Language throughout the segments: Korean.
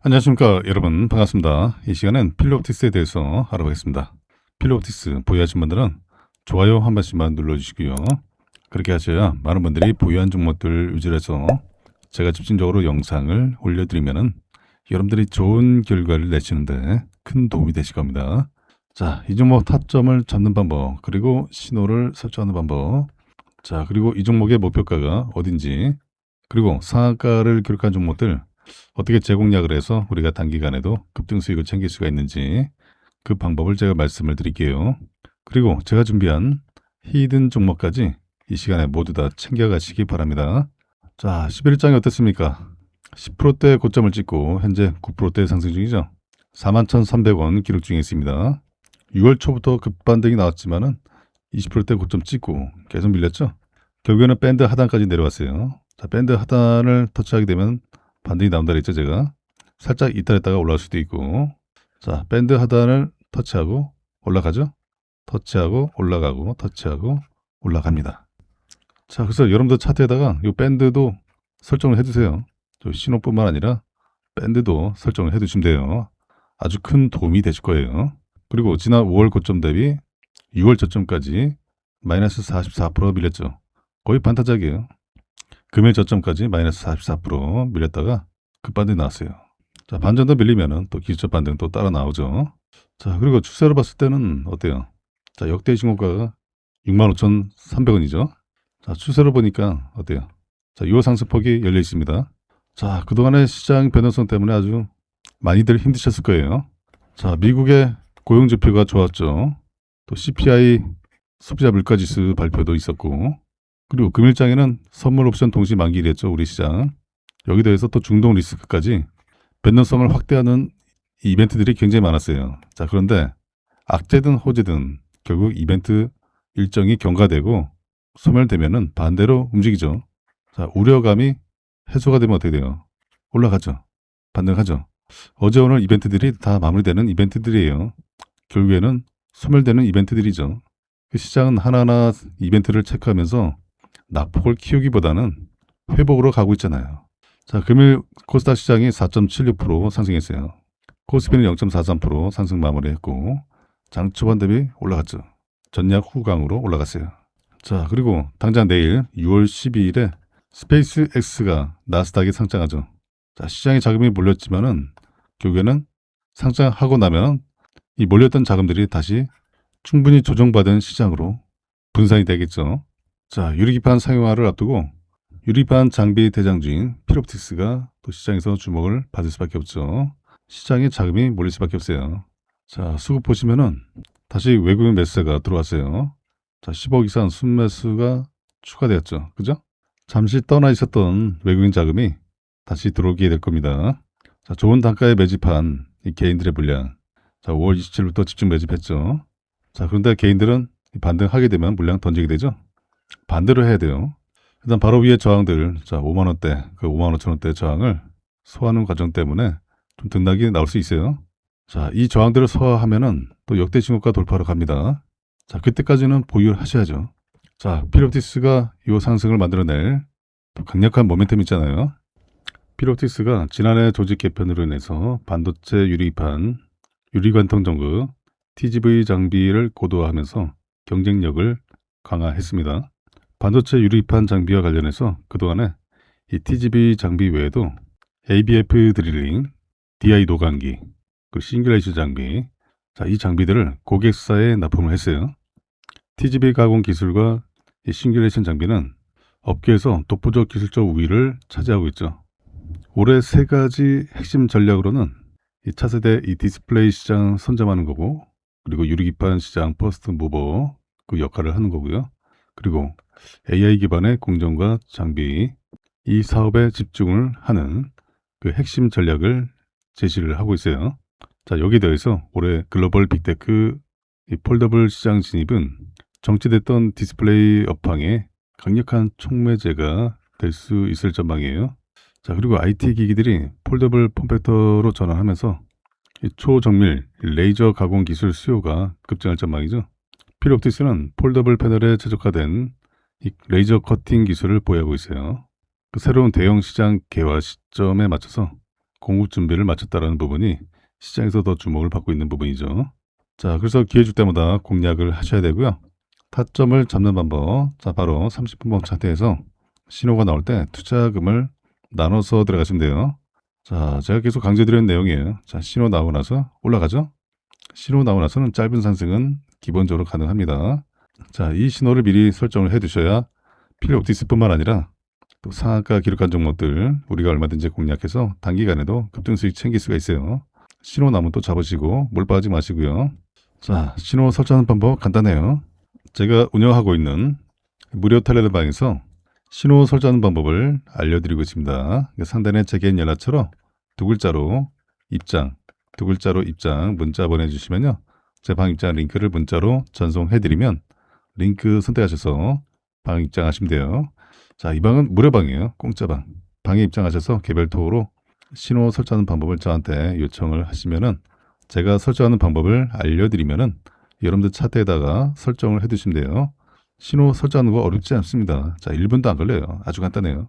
안녕하십니까 여러분, 반갑습니다. 이 시간은 필로옵티스에 대해서 알아보겠습니다. 필로옵티스 보유하신 분들은 좋아요 한 번씩만 눌러주시고요. 그렇게 하셔야 많은 분들이 보유한 종목들 위주로 해서 제가 집중적으로 영상을 올려드리면은 여러분들이 좋은 결과를 내시는데 큰 도움이 되실 겁니다. 자, 이 종목 타점을 잡는 방법, 그리고 신호를 설정하는 방법, 자, 그리고 이 종목의 목표가가 어딘지, 그리고 상한가를 기록한 종목들 어떻게 재공략을 해서 우리가 단기간에도 급등 수익을 챙길 수가 있는지 그 방법을 제가 말씀을 드릴게요. 그리고 제가 준비한 히든 종목까지 이 시간에 모두 다 챙겨가시기 바랍니다. 자, 11일장이 어땠습니까? 10%대 고점을 찍고 현재 9%대 상승 중이죠. 41,300원 기록 중에 있습니다. 6월 초부터 급반등이 나왔지만은 20%대 고점 찍고 계속 밀렸죠. 결국에는 밴드 하단까지 내려왔어요. 자, 밴드 하단을 터치하게 되면 반등이 나온다 그랬죠, 제가. 살짝 이탈했다가 올라올 수도 있고. 자, 밴드 하단을 터치하고 올라가죠. 터치하고 올라가고 터치하고 올라갑니다. 자, 그래서 여러분들 차트에다가 이 밴드도 설정을 해두세요. 신호뿐만 아니라 밴드도 설정을 해두시면 돼요. 아주 큰 도움이 되실 거예요. 그리고 지난 5월 고점 대비 6월 저점까지 마이너스 44% 밀렸죠. 거의 반타작이에요. 금일 저점까지 마이너스 44% 밀렸다가 급반등이 나왔어요. 자, 반전 밀리면은 또 기술적 반등 또 따라 나오죠. 자, 그리고 추세로 봤을 때는 어때요? 자, 역대 신고가가 65,300원이죠. 자, 추세로 보니까 어때요? 자, 이 상승폭이 열려 있습니다. 자, 그동안의 시장 변동성 때문에 아주 많이들 힘드셨을 거예요. 자, 미국의 고용지표가 좋았죠. 또 CPI 소비자 물가지수 발표도 있었고, 그리고 금일장에는 선물 옵션 동시 만기일이었죠, 우리 시장. 여기 더해서 또 중동 리스크까지 변동성을 확대하는 이벤트들이 굉장히 많았어요. 자, 그런데 악재든 호재든 결국 이벤트 일정이 경과되고 소멸되면은 반대로 움직이죠. 자, 우려감이 해소가 되면 어떻게 돼요? 올라가죠. 반등하죠. 어제 오늘 이벤트들이 다 마무리되는 이벤트들이에요. 결국에는 소멸되는 이벤트들이죠. 그 시장은 하나하나 이벤트를 체크하면서 낙폭을 키우기보다는 회복으로 가고 있잖아요. 자, 금일 코스닥 시장이 4.76% 상승했어요. 코스피는 0.43% 상승 마무리했고 장 초반 대비 올라갔죠. 전략 후강으로 올라갔어요. 자, 그리고 당장 내일 6월 12일에 스페이스 X가 나스닥에 상장하죠. 자, 시장에 자금이 몰렸지만은 결국에는 상장하고 나면 이 몰렸던 자금들이 다시 충분히 조정받은 시장으로 분산이 되겠죠. 자, 유리기판 상용화를 앞두고 유리기판 장비 대장주인 필옵티스가 또 시장에서 주목을 받을 수밖에 없죠. 시장에 자금이 몰릴 수밖에 없어요. 자, 수급 보시면은 다시 외국인 매수세가 들어왔어요. 자, 10억 이상 순매수가 추가되었죠. 그죠? 잠시 떠나 있었던 외국인 자금이 다시 들어오게 될 겁니다. 자, 좋은 단가에 매집한 이 개인들의 물량. 자, 5월 27일부터 집중 매집했죠. 자, 그런데 개인들은 반등하게 되면 물량 던지게 되죠. 반대로 해야 돼요. 일단 바로 위에 저항들, 자, 5만원대, 그 5만 5천원대 저항을 소화하는 과정 때문에 좀 등락이 나올 수 있어요. 자, 이 저항들을 소화하면은 또 역대 신고가 돌파로 갑니다. 자, 그때까지는 보유를 하셔야죠. 자, 필옵티스가 이 상승을 만들어낼 또 강력한 모멘텀 있잖아요. 필옵티스가 지난해 조직 개편으로 인해서 반도체 유리판, 유리관통 전구, TGV 장비를 고도화하면서 경쟁력을 강화했습니다. 반도체 유리판 장비와 관련해서 그동안에 이 TGV 장비 외에도 ABF 드릴링, DI 노광기, 그 싱귤레이션 장비, 자, 이 장비들을 고객사에 납품을 했어요. TGV 가공 기술과 이 싱귤레이션 장비는 업계에서 독보적 기술적 우위를 차지하고 있죠. 올해 세 가지 핵심 전략으로는 이 차세대 이 디스플레이 시장 선점하는 거고, 그리고 유리기판 시장 퍼스트 무버 그 역할을 하는 거고요. 그리고 AI 기반의 공정과 장비, 이 사업에 집중을 하는 그 핵심 전략을 제시를 하고 있어요. 자, 여기에 대해서 올해 글로벌 빅테크 이 폴더블 시장 진입은 정치됐던 디스플레이 업황에 강력한 촉매제가 될 수 있을 전망이에요. 자, 그리고 IT 기기들이 폴더블 폼팩터로 전환하면서 이 초정밀 레이저 가공 기술 수요가 급증할 전망이죠. 필옵티스는 폴더블 패널에 최적화된 이 레이저 커팅 기술을 보유하고 있어요. 그 새로운 대형 시장 개화 시점에 맞춰서 공급 준비를 마쳤다라는 부분이 시장에서 더 주목을 받고 있는 부분이죠. 자, 그래서 기회 줄 때마다 공략을 하셔야 되고요. 타점을 잡는 방법. 자, 바로 30분봉 차트에서 신호가 나올 때 투자금을 나눠서 들어가시면 돼요. 자, 제가 계속 강조드리는 내용이에요. 자, 신호 나오고 나서 올라가죠. 신호 나오고 나서는 짧은 상승은 기본적으로 가능합니다. 자, 이 신호를 미리 설정을 해 두셔야 필요옵티스뿐만 아니라 또 상한가 기록한 종목들 우리가 얼마든지 공략해서 단기간에도 급등 수익 챙길 수가 있어요. 신호 나오면 또 잡으시고 몰빵하지 마시고요. 자, 신호 설정하는 방법 간단해요. 제가 운영하고 있는 무료 텔레그램 방에서 신호 설정하는 방법을 알려드리고 있습니다. 상단에 제 개인 연락처럼 두 글자로 입장, 문자 보내주시면요. 제 방 입장 링크를 문자로 전송해드리면 링크 선택하셔서 방 입장하시면 돼요. 자, 이 방은 무료방이에요. 공짜방. 방에 입장하셔서 개별 톡으로 신호 설정하는 방법을 저한테 요청을 하시면은 제가 설정하는 방법을 알려드리면은 여러분들 차트에다가 설정을 해두시면 돼요. 신호 설정하는 거 어렵지 않습니다. 자, 1분도 안 걸려요. 아주 간단해요.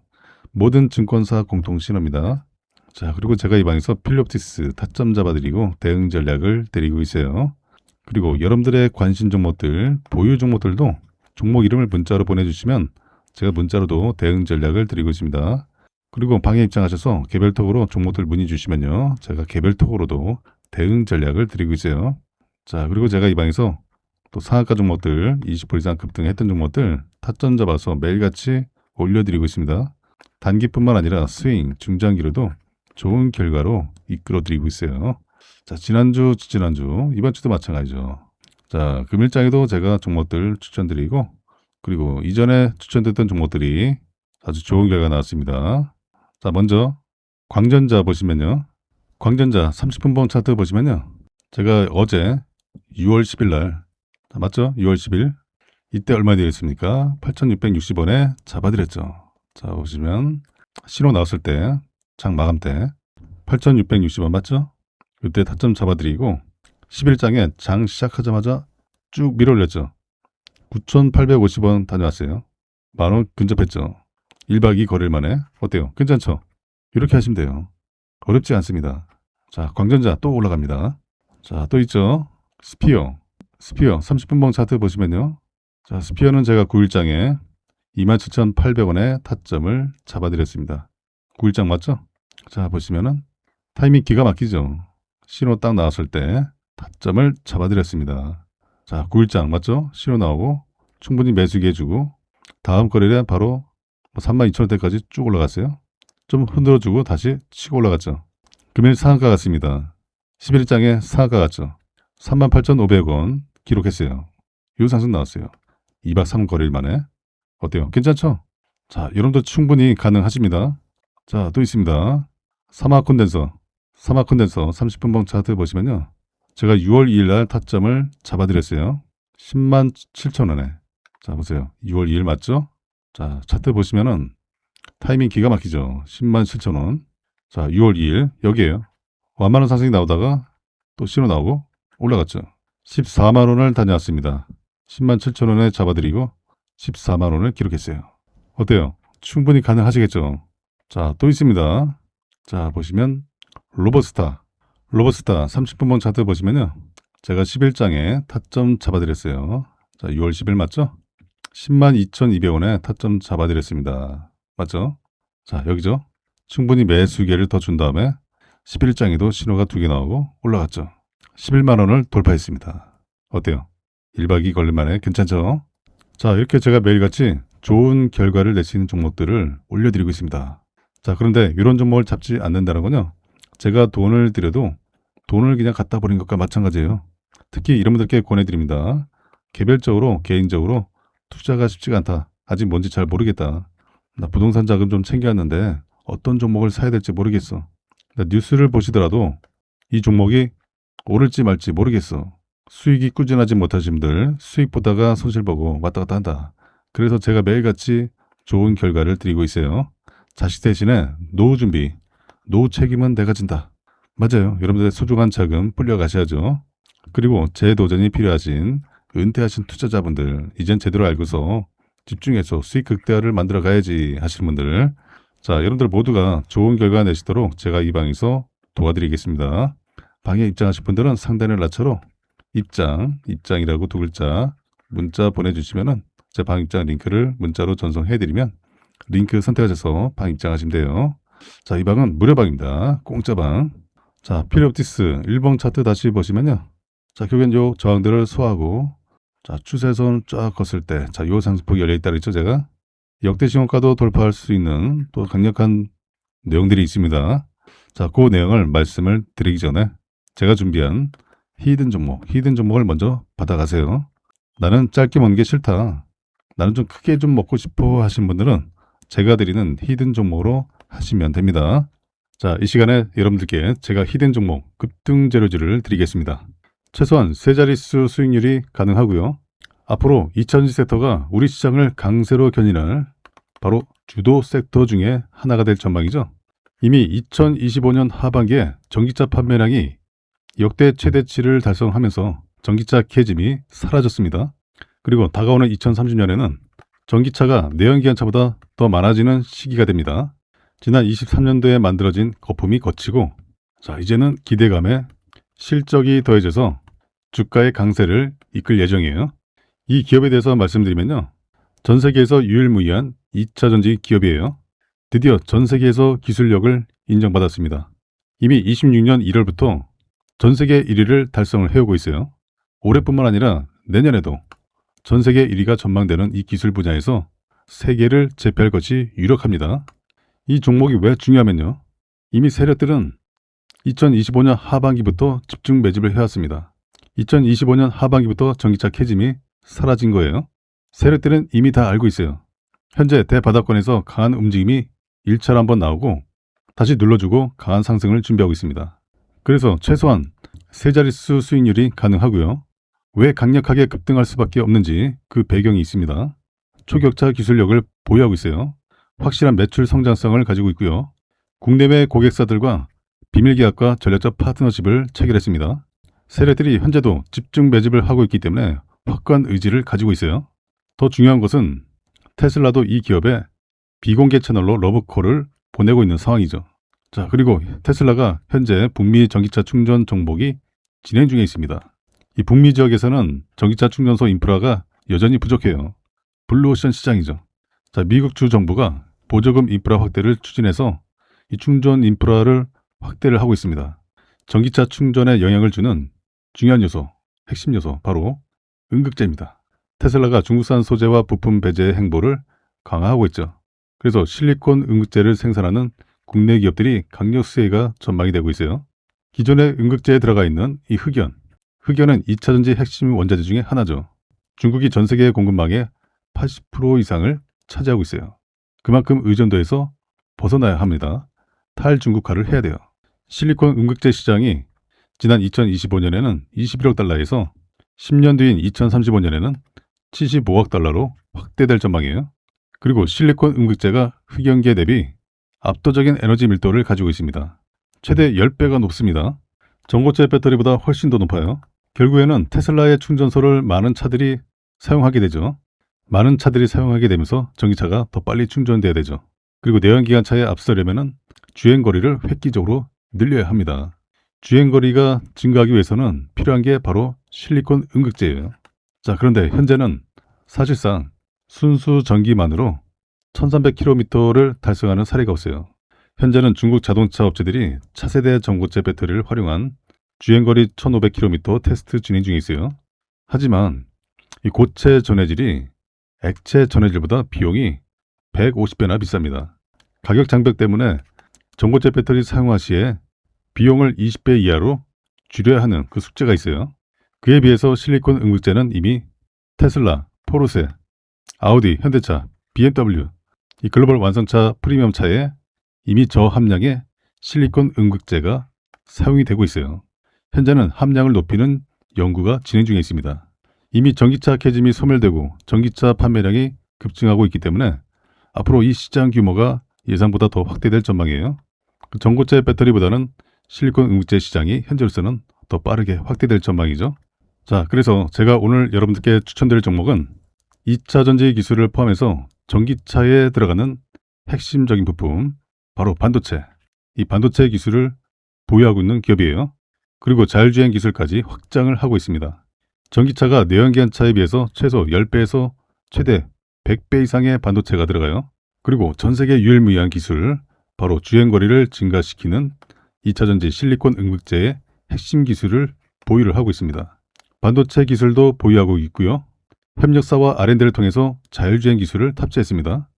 모든 증권사 공통 신호입니다. 자, 그리고 제가 이 방에서 필요옵티스 타점 잡아드리고 대응 전략을 드리고 있어요. 그리고 여러분들의 관심 종목들, 보유 종목들도 종목 이름을 문자로 보내주시면 제가 문자로도 대응 전략을 드리고 있습니다. 그리고 방에 입장하셔서 개별톡으로 종목들 문의 주시면요. 제가 개별톡으로도 대응 전략을 드리고 있어요. 자, 그리고 제가 이 방에서 또 상한가 종목들 20% 이상 급등했던 종목들 타점 잡아서 매일같이 올려드리고 있습니다. 단기뿐만 아니라 스윙, 중장기로도 좋은 결과로 이끌어드리고 있어요. 자, 지난주, 이번 주도 마찬가지죠. 자, 금일장에도 제가 종목들 추천드리고 그리고 이전에 추천드렸던 종목들이 아주 좋은 결과 나왔습니다. 자, 먼저 광전자 보시면요. 광전자 30분봉 차트 보시면요. 제가 어제 6월 10일 날, 맞죠? 6월 10일. 이때 얼마 되었습니까? 8,660원에 잡아드렸죠. 자, 보시면 신호 나왔을 때, 장 마감 때 8,660원 맞죠? 이때 타점 잡아드리고 11장에 장 시작하자마자 쭉 밀어 올렸죠. 9,850원 다녀왔어요. 만원 근접했죠. 1박 2 거래일 만에. 어때요? 괜찮죠? 이렇게 하시면 돼요. 어렵지 않습니다. 자, 광전자 또 올라갑니다. 자, 또 있죠. 스피어 30분봉 차트 보시면요. 자, 스피어는 제가 9일장에 27,800원에 타점을 잡아드렸습니다. 9일장 맞죠? 자, 보시면은 타이밍 기가 막히죠. 신호 딱 나왔을 때 타점을 잡아드렸습니다. 자, 9일장 맞죠? 신호 나오고 충분히 매수기 해주고 다음 거래일에 바로 32,000원대까지 쭉 올라갔어요. 좀 흔들어주고 다시 치고 올라갔죠. 금일 상한가 같습니다. 11일장에 상한가 같죠. 38,500원 기록했어요. 이 상승 나왔어요. 2박 3 거래일 만에. 어때요? 괜찮죠? 자, 여러분도 충분히 가능하십니다. 자, 또 있습니다. 사막 콘덴서 30분봉 차트 보시면요. 제가 6월 2일 날 타점을 잡아드렸어요. 107,000원에. 자, 보세요. 6월 2일 맞죠? 자, 차트 보시면은 타이밍 기가 막히죠. 107,000원. 자, 6월 2일 여기에요. 완만한 상승이 나오다가 또 신호 나오고 올라갔죠. 14만원을 다녀왔습니다. 107,000원에 잡아드리고 14만원을 기록했어요. 어때요? 충분히 가능하시겠죠? 자, 또 있습니다. 자, 보시면 로버스타 30분봉 차트 보시면요. 제가 11장에 타점 잡아드렸어요. 자, 6월 10일 맞죠? 102,200원에 타점 잡아드렸습니다. 맞죠? 자, 여기죠? 충분히 매수기회를 더 준 다음에 11장에도 신호가 2개 나오고 올라갔죠. 11만원을 돌파했습니다. 어때요? 1박 2 걸릴 만에 괜찮죠? 자, 이렇게 제가 매일같이 좋은 결과를 낼 수 있는 종목들을 올려드리고 있습니다. 자, 그런데 이런 종목을 잡지 않는다는 건요. 제가 돈을 들여도 돈을 그냥 갖다 버린 것과 마찬가지예요. 특히 이런 분들께 권해드립니다. 개별적으로, 개인적으로 투자가 쉽지가 않다. 아직 뭔지 잘 모르겠다. 나 부동산 자금 좀 챙겨왔는데 어떤 종목을 사야 될지 모르겠어. 뉴스를 보시더라도 이 종목이 오를지 말지 모르겠어. 수익이 꾸준하지 못하신 분들 수익 보다가 손실 보고 왔다 갔다 한다. 그래서 제가 매일같이 좋은 결과를 드리고 있어요. 자식 대신에 노후 준비, 노후 책임은 내가 진다. 맞아요. 여러분들의 소중한 자금 불려 가셔야죠. 그리고 재도전이 필요하신 은퇴하신 투자자분들 이젠 제대로 알고서 집중해서 수익 극대화를 만들어 가야지 하시는 분들 자, 여러분들 모두가 좋은 결과 내시도록 제가 이 방에서 도와드리겠습니다. 방에 입장하실 분들은 상단의 라처로 입장이라고 두 글자 문자 보내주시면은 제 방 입장 링크를 문자로 전송해드리면 링크 선택하셔서 방 입장하시면 돼요. 자, 이 방은 무료방입니다. 공짜방. 자, 필리옵티스 1번 차트 다시 보시면요. 자, 결국엔 요 저항들을 소화하고, 자, 추세선 쫙 걷을 때, 자, 요 상승폭이 열려있다 그랬죠, 제가? 역대 신고가도 돌파할 수 있는 또 강력한 내용들이 있습니다. 자, 그 내용을 말씀을 드리기 전에 제가 준비한 히든 종목을 먼저 받아가세요. 나는 짧게 먹는 게 싫다. 나는 좀 크게 좀 먹고 싶어 하신 분들은 제가 드리는 히든 종목으로 하시면 됩니다. 자, 이 시간에 여러분들께 제가 히든 종목 급등 재료주를 드리겠습니다. 최소한 세 자릿수 수익률이 가능하고요. 앞으로 2차전지 섹터가 우리 시장을 강세로 견인할 바로 주도 섹터 중에 하나가 될 전망이죠. 이미 2025년 하반기에 전기차 판매량이 역대 최대치를 달성하면서 전기차 캐즘이 사라졌습니다. 그리고 다가오는 2030년에는 전기차가 내연기관차보다 더 많아지는 시기가 됩니다. 지난 23년도에 만들어진 거품이 거치고, 자, 이제는 기대감에 실적이 더해져서 주가의 강세를 이끌 예정이에요. 이 기업에 대해서 말씀드리면요. 전 세계에서 유일무이한 2차전지 기업이에요. 드디어 전 세계에서 기술력을 인정받았습니다. 이미 26년 1월부터 전 세계 1위를 달성을 해오고 있어요. 올해뿐만 아니라 내년에도 전 세계 1위가 전망되는 이 기술 분야에서 세계를 제패할 것이 유력합니다. 이 종목이 왜 중요하면요. 이미 세력들은 2025년 하반기부터 집중 매집을 해왔습니다. 2025년 하반기부터 전기차 캐즘이 사라진 거예요. 세력들은 이미 다 알고 있어요. 현재 대바닥권에서 강한 움직임이 1차로 한번 나오고 다시 눌러주고 강한 상승을 준비하고 있습니다. 그래서 최소한 세 자릿수 수익률이 가능하고요. 왜 강력하게 급등할 수밖에 없는지 그 배경이 있습니다. 초격차 기술력을 보유하고 있어요. 확실한 매출 성장성을 가지고 있고요. 국내외 고객사들과 비밀계약과 전략적 파트너십을 체결했습니다. 세력들이 현재도 집중 매집을 하고 있기 때문에 확고한 의지를 가지고 있어요. 더 중요한 것은 테슬라도 이 기업에 비공개 채널로 러브콜을 보내고 있는 상황이죠. 자, 그리고 테슬라가 현재 북미 전기차 충전 정복이 진행 중에 있습니다. 이 북미 지역에서는 전기차 충전소 인프라가 여전히 부족해요. 블루오션 시장이죠. 자, 미국 주 정부가 보조금 인프라 확대를 추진해서 이 충전 인프라를 확대를 하고 있습니다. 전기차 충전에 영향을 주는 중요한 요소, 핵심 요소, 바로 음극재입니다. 테슬라가 중국산 소재와 부품 배제 행보를 강화하고 있죠. 그래서 실리콘 음극재를 생산하는 국내 기업들이 강력 수혜가 전망이 되고 있어요. 기존의 음극재에 들어가 있는 이 흑연은 2차전지 핵심 원자재 중에 하나죠. 중국이 전 세계 공급망의 80% 이상을 차지하고 있어요. 그만큼 의존도에서 벗어나야 합니다. 탈중국화를 해야 돼요. 실리콘 음극재 시장이 지난 2025년에는 21억 달러에서 10년 뒤인 2035년에는 75억 달러로 확대될 전망이에요. 그리고 실리콘 음극재가 흑연계 대비 압도적인 에너지 밀도를 가지고 있습니다. 최대 10배가 높습니다. 전고체 배터리보다 훨씬 더 높아요. 결국에는 테슬라의 충전소를 많은 차들이 사용하게 되죠. 많은 차들이 사용하게 되면서 전기차가 더 빨리 충전돼야 되죠. 그리고 내연기관차에 앞서려면 주행거리를 획기적으로 늘려야 합니다. 주행거리가 증가하기 위해서는 필요한 게 바로 실리콘 음극재예요. 자, 그런데 현재는 사실상 순수 전기만으로 1300km를 달성하는 사례가 없어요. 현재는 중국 자동차 업체들이 차세대 전고체 배터리를 활용한 주행거리 1500km 테스트 진행 중에 있어요. 하지만 이 고체 전해질이 액체 전해질보다 비용이 150배나 비쌉니다. 가격 장벽 때문에 전고체 배터리 사용화 시에 비용을 20배 이하로 줄여야 하는 그 숙제가 있어요. 그에 비해서 실리콘 음극재는 이미 테슬라, 포르쉐, 아우디, 현대차, BMW, 이 글로벌 완성차 프리미엄 차에 이미 저함량의 실리콘 음극재가 사용이 되고 있어요. 현재는 함량을 높이는 연구가 진행 중에 있습니다. 이미 전기차 캐즘이 소멸되고 전기차 판매량이 급증하고 있기 때문에 앞으로 이 시장 규모가 예상보다 더 확대될 전망이에요. 전고체 배터리보다는 실리콘 음극재 시장이 현재로서는 더 빠르게 확대될 전망이죠. 자, 그래서 제가 오늘 여러분들께 추천드릴 종목은 2차전지 기술을 포함해서 전기차에 들어가는 핵심적인 부품, 바로 반도체. 이 반도체 기술을 보유하고 있는 기업이에요. 그리고 자율주행 기술까지 확장을 하고 있습니다. 전기차가 내연기관차에 비해서 최소 10배에서 최대 100배 이상의 반도체가 들어가요. 그리고 전 세계 유일무이한 기술, 바로 주행거리를 증가시키는 2차전지 실리콘 응급제의 핵심 기술을 보유를 하고 있습니다. 반도체 기술도 보유하고 있고요. 협력사와 R&D를 통해서 자율주행 기술을 탑재했습니다.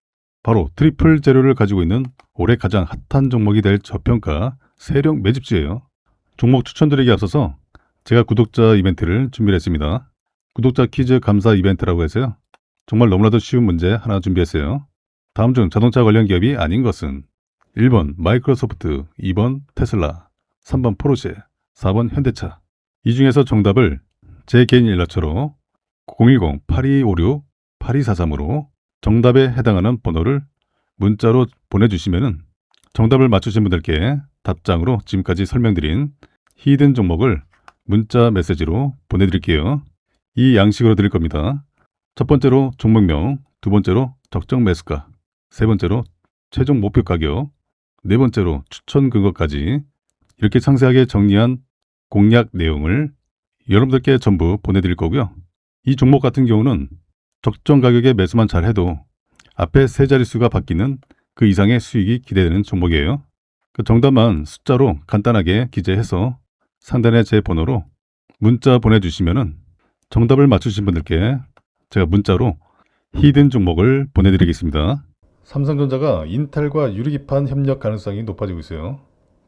바로 트리플 제로를 가지고 있는 올해 가장 핫한 종목이 될 저평가 세력 매집주예요. 종목 추천드리기 앞서서 제가 구독자 이벤트를 준비를 했습니다. 구독자 퀴즈 감사 이벤트라고 해서요. 정말 너무나도 쉬운 문제 하나 준비했어요. 다음 중 자동차 관련 기업이 아닌 것은 1번 마이크로소프트, 2번 테슬라, 3번 포르쉐, 4번 현대차. 이 중에서 정답을 제 개인 연락처로 010-8256-8243으로 정답에 해당하는 번호를 문자로 보내주시면 정답을 맞추신 분들께 답장으로 지금까지 설명드린 히든 종목을 문자 메시지로 보내드릴게요. 이 양식으로 드릴 겁니다. 첫 번째로 종목명, 두 번째로 적정 매수가, 세 번째로 최종 목표 가격, 네 번째로 추천 근거까지 이렇게 상세하게 정리한 공략 내용을 여러분들께 전부 보내드릴 거고요. 이 종목 같은 경우는 적정 가격에 매수만 잘 해도 앞에 세 자릿수가 바뀌는 그 이상의 수익이 기대되는 종목이에요. 그 정답만 숫자로 간단하게 기재해서 상단에 제 번호로 문자 보내주시면 정답을 맞추신 분들께 제가 문자로 히든 종목을 보내드리겠습니다. 삼성전자가 인텔과 유리기판 협력 가능성이 높아지고 있어요.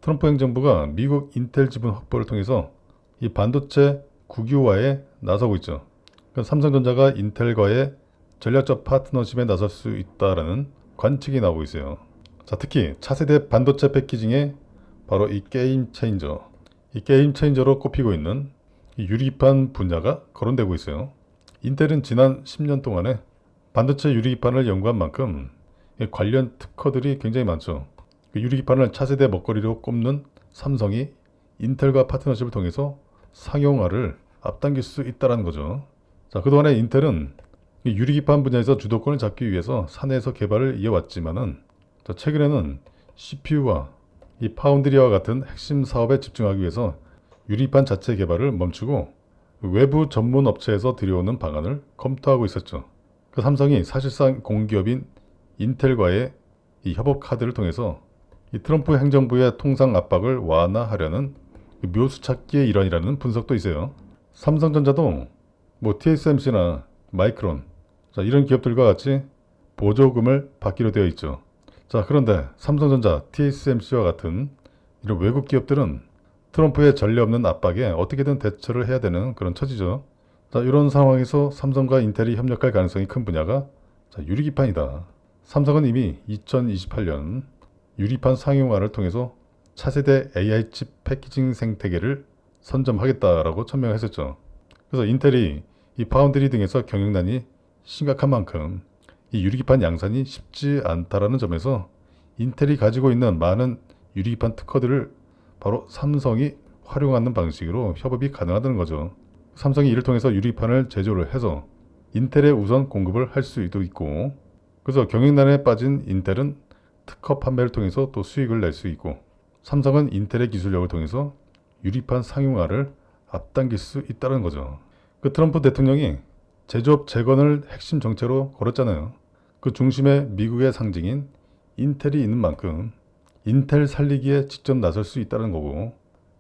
트럼프 행정부가 미국 인텔 지분 확보를 통해서 이 반도체 국유화에 나서고 있죠. 삼성전자가 인텔과의 전략적 파트너십에 나설 수 있다라는 관측이 나오고 있어요. 자, 특히 차세대 반도체 패키징에 바로 이 게임 체인저로 꼽히고 있는 이 유리기판 분야가 거론되고 있어요. 인텔은 지난 10년 동안에 반도체 유리기판을 연구한 만큼 관련 특허들이 굉장히 많죠. 유리기판을 차세대 먹거리로 꼽는 삼성이 인텔과 파트너십을 통해서 상용화를 앞당길 수 있다는 거죠. 자, 그동안에 인텔은 유리기판 분야에서 주도권을 잡기 위해서 사내에서 개발을 이어왔지만은 최근에는 CPU와 이 파운드리와 같은 핵심 사업에 집중하기 위해서 유리기판 자체 개발을 멈추고 외부 전문 업체에서 들여오는 방안을 검토하고 있었죠. 그 삼성이 사실상 공기업인 인텔과의 이 협업 카드를 통해서 이 트럼프 행정부의 통상 압박을 완화하려는 묘수 찾기의 일환이라는 분석도 있어요. 삼성전자도 TSMC나 마이크론, 이런 기업들과 같이 보조금을 받기로 되어 있죠. 자, 그런데 삼성전자, TSMC와 같은 이런 외국 기업들은 트럼프의 전례 없는 압박에 어떻게든 대처를 해야 되는 그런 처지죠. 자, 이런 상황에서 삼성과 인텔이 협력할 가능성이 큰 분야가 유리기판이다. 삼성은 이미 2028년 유리판 상용화를 통해서 차세대 AI 칩 패키징 생태계를 선점하겠다라고 천명했었죠. 그래서 인텔이 이 파운드리 등에서 경영난이 심각한 만큼 이 유리기판 양산이 쉽지 않다라는 점에서 인텔이 가지고 있는 많은 유리기판 특허들을 바로 삼성이 활용하는 방식으로 협업이 가능하다는 거죠. 삼성이 이를 통해서 유리기판을 제조를 해서 인텔에 우선 공급을 할 수도 있고, 그래서 경영난에 빠진 인텔은 특허 판매를 통해서 또 수익을 낼 수 있고, 삼성은 인텔의 기술력을 통해서 유리판 상용화를 앞당길 수 있다는 거죠. 그 트럼프 대통령이 제조업 재건을 핵심 정체로 걸었잖아요. 그 중심에 미국의 상징인 인텔이 있는 만큼 인텔 살리기에 직접 나설 수 있다는 거고,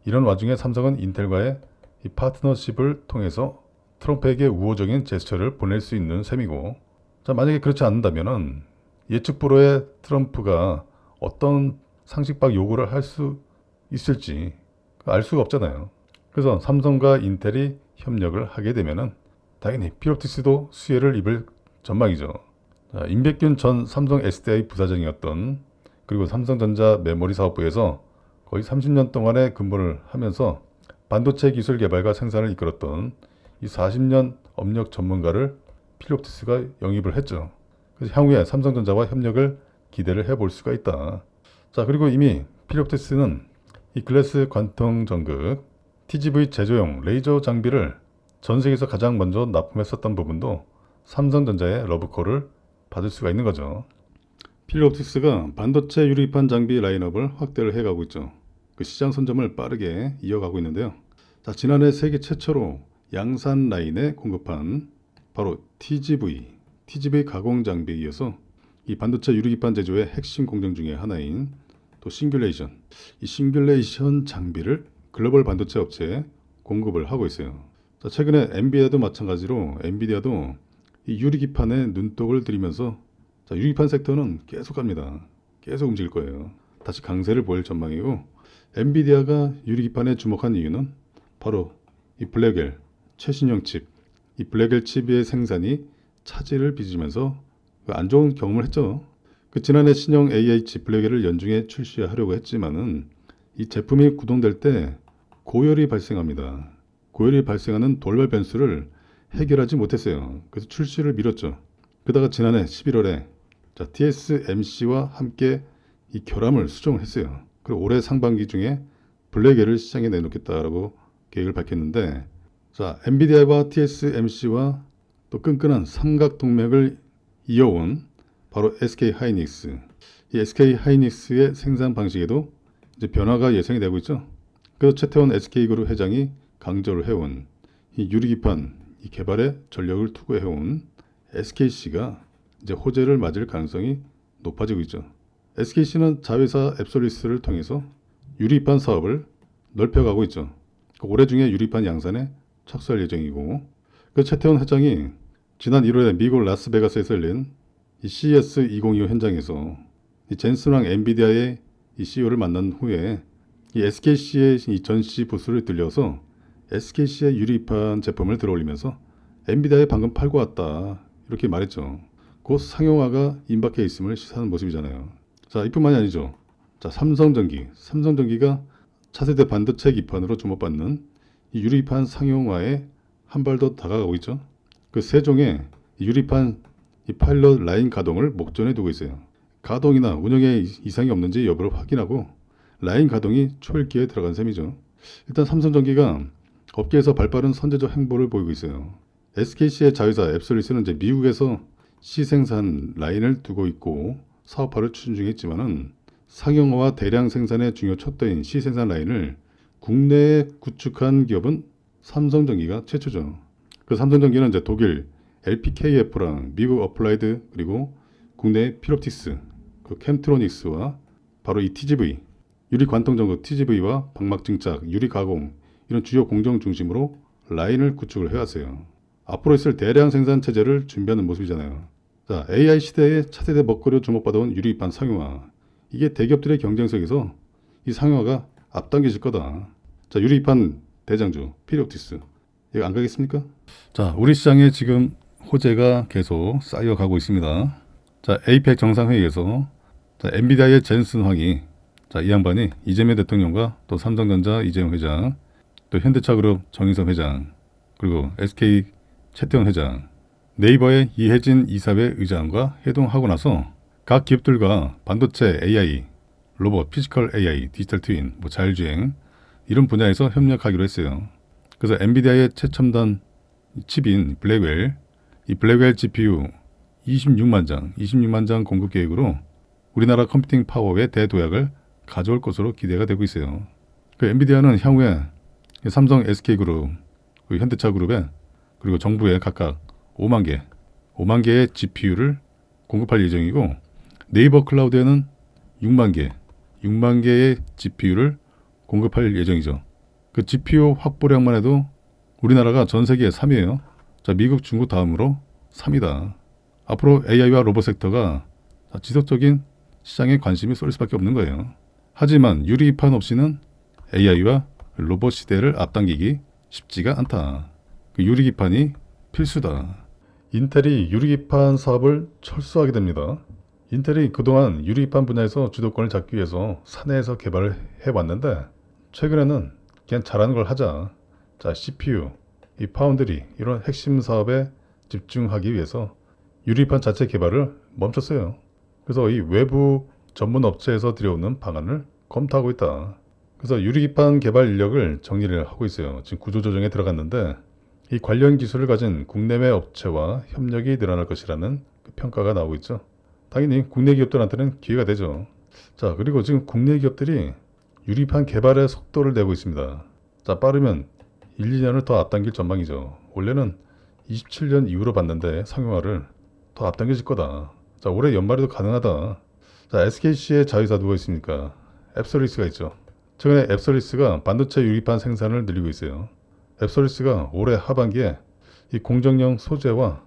이런 와중에 삼성은 인텔과의 이 파트너십을 통해서 트럼프에게 우호적인 제스처를 보낼 수 있는 셈이고, 자, 만약에 그렇지 않는다면은 예측 불허의 트럼프가 어떤 상식 밖 요구를 할 수 있을지 알 수가 없잖아요. 그래서 삼성과 인텔이 협력을 하게 되면은 당연히 필롭티스도 수혜를 입을 전망이죠. 자, 임백균 전 삼성 SDI 부사장이었던, 그리고 삼성전자 메모리 사업부에서 거의 30년 동안의 근무를 하면서 반도체 기술 개발과 생산을 이끌었던 이 40년 업력 전문가를 필롭티스가 영입을 했죠. 그래서 향후에 삼성전자와 협력을 기대를 해볼 수가 있다. 자, 그리고 이미 필롭티스는 이 글래스 관통 전극 TGV 제조용 레이저 장비를 전 세계에서 가장 먼저 납품했었던 부분도 삼성전자의 러브콜을 받을 수가 있는 거죠. 필롭티스가 반도체 유리판 장비 라인업을 확대를 해가고 있죠. 그 시장 선점을 빠르게 이어가고 있는데요. 자, 지난해 세계 최초로 양산 라인에 공급한 바로 TGV 가공 장비에 이어서 이 반도체 유리기판 제조의 핵심 공정 중에 하나인 또 이 싱귤레이션 장비를 글로벌 반도체 업체에 공급을 하고 있어요. 자, 최근에 엔비디아도 마찬가지로 엔비디아도 이 유리기판에 눈독을 들이면서 자, 유리기판 섹터는 계속 갑니다. 계속 움직일 거예요. 다시 강세를 보일 전망이고, 엔비디아가 유리기판에 주목한 이유는 바로 이 블랙엘 최신형 칩, 이 블랙엘 칩의 생산이 차질을 빚으면서 안 좋은 경험을 했죠. 그 지난해 신형 AI 칩 블랙엘을 연중에 출시하려고 했지만은 이 제품이 구동될 때 고열이 발생합니다. 고열이 발생하는 돌발 변수를 해결하지 못했어요. 그래서 출시를 미뤘죠. 그러다가 지난해 11월에 TSMC와 함께 이 결함을 수정을 했어요. 그리고 올해 상반기 중에 블랙엘을 시장에 내놓겠다라고 계획을 밝혔는데, 자, 엔비디아와 TSMC와 또 끈끈한 삼각 동맹을 이어온 바로 SK 하이닉스. 이 SK 하이닉스의 생산 방식에도 이제 변화가 예상이 되고 있죠. 그래서 최태원 SK그룹 회장이 강조를 해온 이 유리기판 이 개발에 전력을 투구해온 SKC가 이제 호재를 맞을 가능성이 높아지고 있죠. SKC는 자회사 앱솔리스를 통해서 유리판 사업을 넓혀가고 있죠. 올해 중에 유리판 양산에 착수할 예정이고, 그 최태원 회장이 지난 1월에 미국 라스베가스에서 열린 이 CES 2025 현장에서 이 젠슨왕 엔비디아의 이 CEO를 만난 후에 이 SKC의 이 전시 부스를 들려서 SKC의 유리판 제품을 들어올리면서 엔비디아에 방금 팔고 왔다 이렇게 말했죠. 곧 상용화가 임박해 있음을 시사하는 모습이잖아요. 자, 이뿐만이 아니죠. 자, 삼성전기가 차세대 반도체 기판으로 주목받는 이 유리판 상용화에 한 발 더 다가가고 있죠. 그 세종의 유리판 이 파일럿 라인 가동을 목전에 두고 있어요. 가동이나 운영에 이상이 없는지 여부를 확인하고 라인 가동이 초읽기에 들어간 셈이죠. 일단 삼성전기가 업계에서 발빠른 선제적 행보를 보이고 있어요. SKC의 자회사 앱솔리스는 이제 미국에서 시생산 라인을 두고 있고 사업화를 추진 중에 있지만은 상용화와 대량 생산의 중요 척도인 시생산 라인을 국내에 구축한 기업은 삼성전기가 최초죠. 그 삼성전기는 이제 독일 LPKF랑 미국 어플라이드 그리고 국내 필옵틱스, 그 캠트로닉스와 바로 이 TGV, 유리 관통 전구 TGV와 방막 증착, 유리 가공 이런 주요 공정 중심으로 라인을 구축을 해왔어요. 앞으로 있을 대량 생산 체제를 준비하는 모습이잖아요. 자, AI 시대의 차세대 먹거리로 주목받아온 유리판 상용화. 이게 대기업들의 경쟁력에서 이 상용화가 앞당겨질 거다. 자, 유리판 대장주 필옵틱스. 이거 안 가겠습니까? 자, 우리 시장에 지금 호재가 계속 쌓여가고 있습니다. 자, APEC 정상회의에서 엔비디아의 젠슨 황이 이 양반이 이재명 대통령과 또 삼성전자 이재용 회장, 또 현대차그룹 정의선 회장, 그리고 SK 최태원 회장, 네이버의 이혜진 이사회 의장과 회동하고 나서 각 기업들과 반도체 AI, 로봇, 피지컬 AI, 디지털 트윈, 자율주행 이런 분야에서 협력하기로 했어요. 그래서 엔비디아의 최첨단 칩인 블랙웰, 이 블랙웰 GPU 26만 장 공급 계획으로 우리나라 컴퓨팅 파워의 대도약을 가져올 것으로 기대가 되고 있어요. 그 엔비디아는 향후에 삼성, SK그룹, 현대차그룹에 그리고 정부에 각각 5만 개의 GPU를 공급할 예정이고, 네이버 클라우드에는 6만 개의 GPU를 공급할 예정이죠. 그 GPU 확보량만 해도 우리나라가 전 세계 3위예요. 자, 미국, 중국 다음으로 3위다. 앞으로 AI와 로봇 섹터가 지속적인 시장에 관심이 쏠릴 수밖에 없는 거예요. 하지만 유리기판 없이는 AI와 로봇 시대를 앞당기기 쉽지가 않다. 그 유리기판이 필수다. 인텔이 유리기판 사업을 철수하게 됩니다. 인텔이 그동안 유리기판 분야에서 주도권을 잡기 위해서 사내에서 개발을 해왔는데, 최근에는 그냥 잘하는 걸 하자. 자, CPU, 이 파운드리 이런 핵심 사업에 집중하기 위해서 유리판 자체 개발을 멈췄어요. 그래서 이 외부 전문 업체에서 들여오는 방안을 검토하고 있다. 그래서 유리기판 개발 인력을 정리를 하고 있어요. 지금 구조조정에 들어갔는데, 이 관련 기술을 가진 국내외 업체와 협력이 늘어날 것이라는 평가가 나오고 있죠. 당연히 국내 기업들한테는 기회가 되죠. 자, 그리고 지금 국내 기업들이 유리판 개발의 속도를 내고 있습니다. 자, 빠르면 1, 2년을 더 앞당길 전망이죠. 원래는 27년 이후로 봤는데 상용화를 더 앞당겨질 거다. 자, 올해 연말에도 가능하다. 자, SKC의 자회사 누가 있습니까? 앱서리스가 있죠. 최근에 앱서리스가 반도체 유리판 생산을 늘리고 있어요. 앱서리스가 올해 하반기에 이 공정용 소재와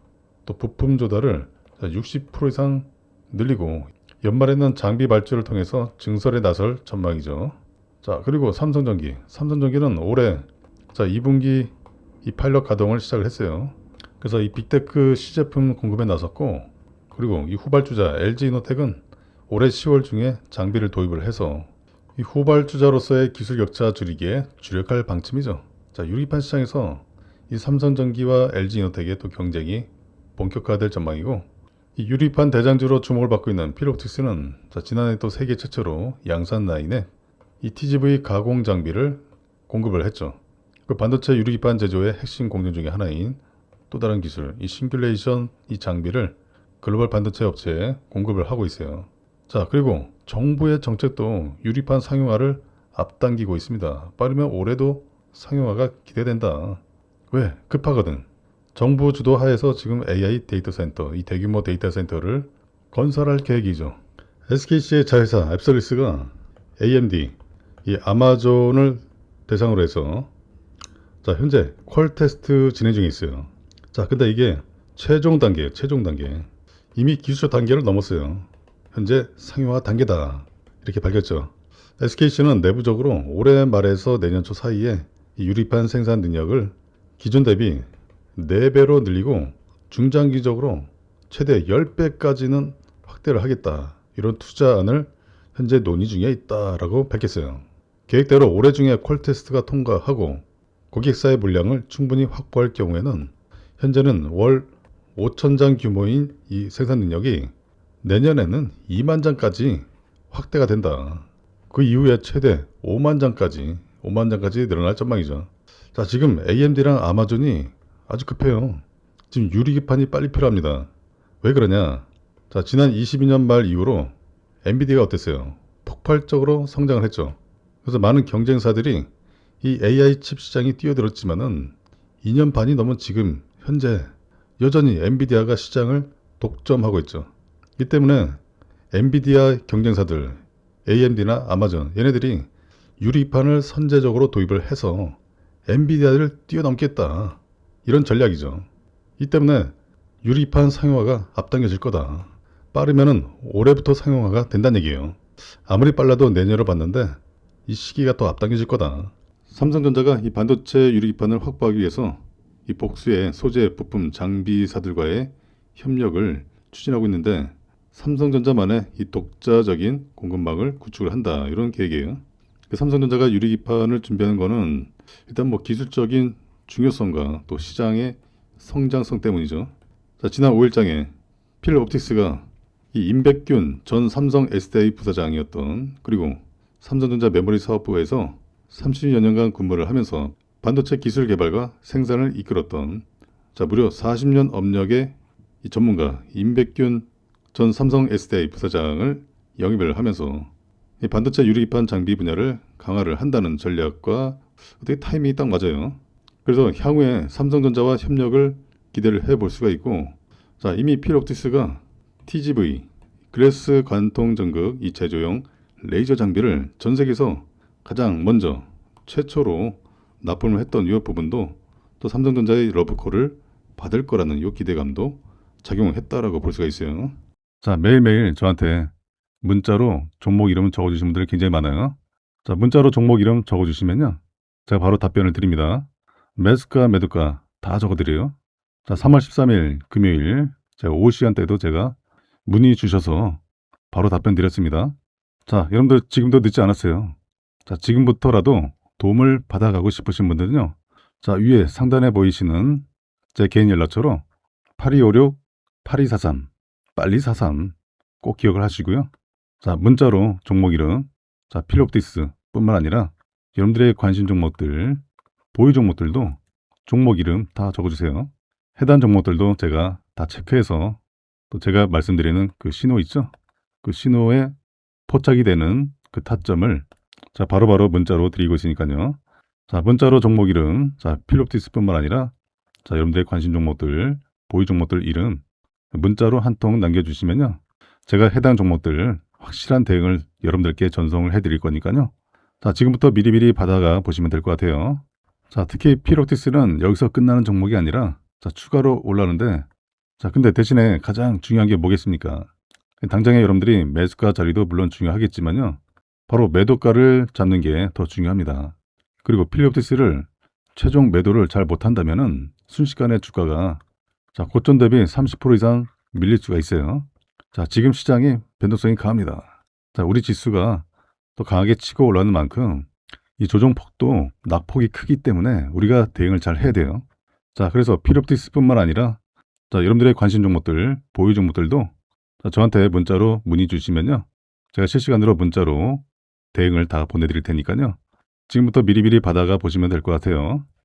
또 부품 조달을 60% 이상 늘리고 연말에는 장비 발주를 통해서 증설에 나설 전망이죠. 자, 그리고 삼성전기. 삼성전기는 올해 2분기 이 파일럿 가동을 시작을 했어요. 그래서 이 빅테크 시제품 공급에 나섰고, 그리고 이 후발주자 LG이노텍은 올해 10월 중에 장비를 도입을 해서 이 후발주자로서의 기술 격차 줄이기에 주력할 방침이죠. 자, 유리판 시장에서 이 삼성전기와 LG이노텍의 또 경쟁이 본격화될 전망이고, 이 유리판 대장주로 주목을 받고 있는 필옵틱스는 지난해 또 세계 최초로 양산 라인에 이 TGV 가공 장비를 공급을 했죠. 그 반도체 유리판 제조의 핵심 공정 중에 하나인 또 다른 기술, 이 싱귤레이션 이 장비를 글로벌 반도체 업체에 공급을 하고 있어요. 자, 그리고 정부의 정책도 유리판 상용화를 앞당기고 있습니다. 빠르면 올해도 상용화가 기대된다. 왜? 급하거든. 정부 주도 하에서 지금 AI 데이터 센터, 이 대규모 데이터 센터를 건설할 계획이죠. SKC의 자회사 앱서리스가 AMD, 이 아마존을 대상으로 해서 현재 퀄 테스트 진행 중에 있어요. 자, 근데 이게 최종 단계예요. 최종 단계. 이미 기술적 단계를 넘었어요. 현재 상용화 단계다. 이렇게 밝혔죠. SKC는 내부적으로 올해 말에서 내년 초 사이에 이 유리판 생산 능력을 기존 대비 4배로 늘리고 중장기적으로 최대 10배까지는 확대를 하겠다. 이런 투자안을 현재 논의 중에 있다라고 밝혔어요. 계획대로 올해 중에 퀄 테스트가 통과하고 고객사의 물량을 충분히 확보할 경우에는 현재는 월 5,000장 규모인 이 생산 능력이 내년에는 2만 장까지 확대가 된다. 그 이후에 최대 5만 장까지 늘어날 전망이죠. 자, 지금 AMD랑 아마존이 아주 급해요. 지금 유리기판이 빨리 필요합니다. 왜 그러냐? 자, 지난 22년 말 이후로 엔비디아가 어땠어요? 폭발적으로 성장을 했죠. 그래서 많은 경쟁사들이 이 AI 칩 시장이 뛰어들었지만은 2년 반이 넘은 지금 현재 여전히 엔비디아가 시장을 독점하고 있죠. 이 때문에 엔비디아 경쟁사들, AMD나 아마존 얘네들이 유리판을 선제적으로 도입을 해서 엔비디아를 뛰어넘겠다. 이런 전략이죠. 이 때문에 유리판 상용화가 앞당겨질 거다. 빠르면은 올해부터 상용화가 된다는 얘기예요. 아무리 빨라도 내년으로 봤는데 이 시기가 또 앞당겨질 거다. 삼성전자가 이 반도체 유리기판을 확보하기 위해서 이 복수의 소재, 부품, 장비사들과의 협력을 추진하고 있는데 삼성전자만의 이 독자적인 공급망을 구축을 한다. 이런 계획이에요. 삼성전자가 유리기판을 준비하는 거는 일단 기술적인 중요성과 또 시장의 성장성 때문이죠. 자, 지난 5일장에 필옵틱스가 이 임백균 전 삼성 SDI 부사장이었던, 그리고 삼성전자 메모리 사업부에서 30여 년간 근무를 하면서 반도체 기술 개발과 생산을 이끌었던 무려 40년 업력의 이 전문가 임백균 전 삼성 SDI 부사장을 영입을 하면서 이 반도체 유리기판 장비 분야를 강화를 한다는 전략과 어떻게 타이밍이 딱 맞아요. 그래서 향후에 삼성전자와 협력을 기대를 해볼 수가 있고, 자, 이미 필옵틱스가 TGV, 글래스 관통 전극 이 제조용 레이저 장비를 전 세계에서 가장 먼저 최초로 납품을 했던 이 부분도 또 삼성전자의 러브콜을 받을 거라는 이 기대감도 작용을 했다라고 볼 수가 있어요. 자, 매일매일 저한테 문자로 종목 이름 적어주신 분들이 굉장히 많아요. 자, 문자로 종목 이름 적어주시면요, 제가 바로 답변을 드립니다. 매수가, 매도가 다 적어드려요. 자, 3월 13일 금요일 제가 오후 시간대도 제가 문의 주셔서 바로 답변 드렸습니다. 자, 여러분들 지금도 늦지 않았어요. 자, 지금부터라도 도움을 받아가고 싶으신 분들은요, 자, 위에 상단에 보이시는 제 개인 연락처로 8256-8243 빨리 43 꼭 기억을 하시고요. 자, 문자로 종목 이름, 자, 필옵틱스 뿐만 아니라 여러분들의 관심 종목들, 보유 종목들도 종목 이름 다 적어주세요. 해당 종목들도 제가 다 체크해서 또 제가 말씀드리는 그 신호 있죠? 그 신호에 포착이 되는 그 타점을 자, 바로바로 문자로 드리고 있으니까요. 자, 문자로 종목 이름, 자, 필롭티스뿐만 아니라 자, 여러분들의 관심 종목들, 보유 종목들 이름 문자로 한 통 남겨주시면요. 제가 해당 종목들 확실한 대응을 여러분들께 전송을 해드릴 거니까요. 자, 지금부터 미리미리 받아가 보시면 될 것 같아요. 자, 특히 필롭티스는 여기서 끝나는 종목이 아니라 자, 추가로 올라오는데 자, 근데 대신에 가장 중요한 게 뭐겠습니까? 당장에 여러분들이 매수가 자리도 물론 중요하겠지만요. 바로 매도가를 잡는 게 더 중요합니다. 그리고 필리옵티스를 최종 매도를 잘 못한다면은 순식간에 주가가 자, 고점 대비 30% 이상 밀릴 수가 있어요. 자, 지금 시장이 변동성이 강합니다. 자, 우리 지수가 또 강하게 치고 올라오는 만큼 이 조정폭도 낙폭이 크기 때문에 우리가 대응을 잘 해야 돼요. 자, 그래서 필리옵티스뿐만 아니라 자, 여러분들의 관심 종목들, 보유 종목들도 자, 저한테 문자로 문의 주시면요. 제가 실시간으로 문자로 대응을 다 보내드릴 테니까요. 지금부터 미리미리 받아가 보시면 될 것 같아요.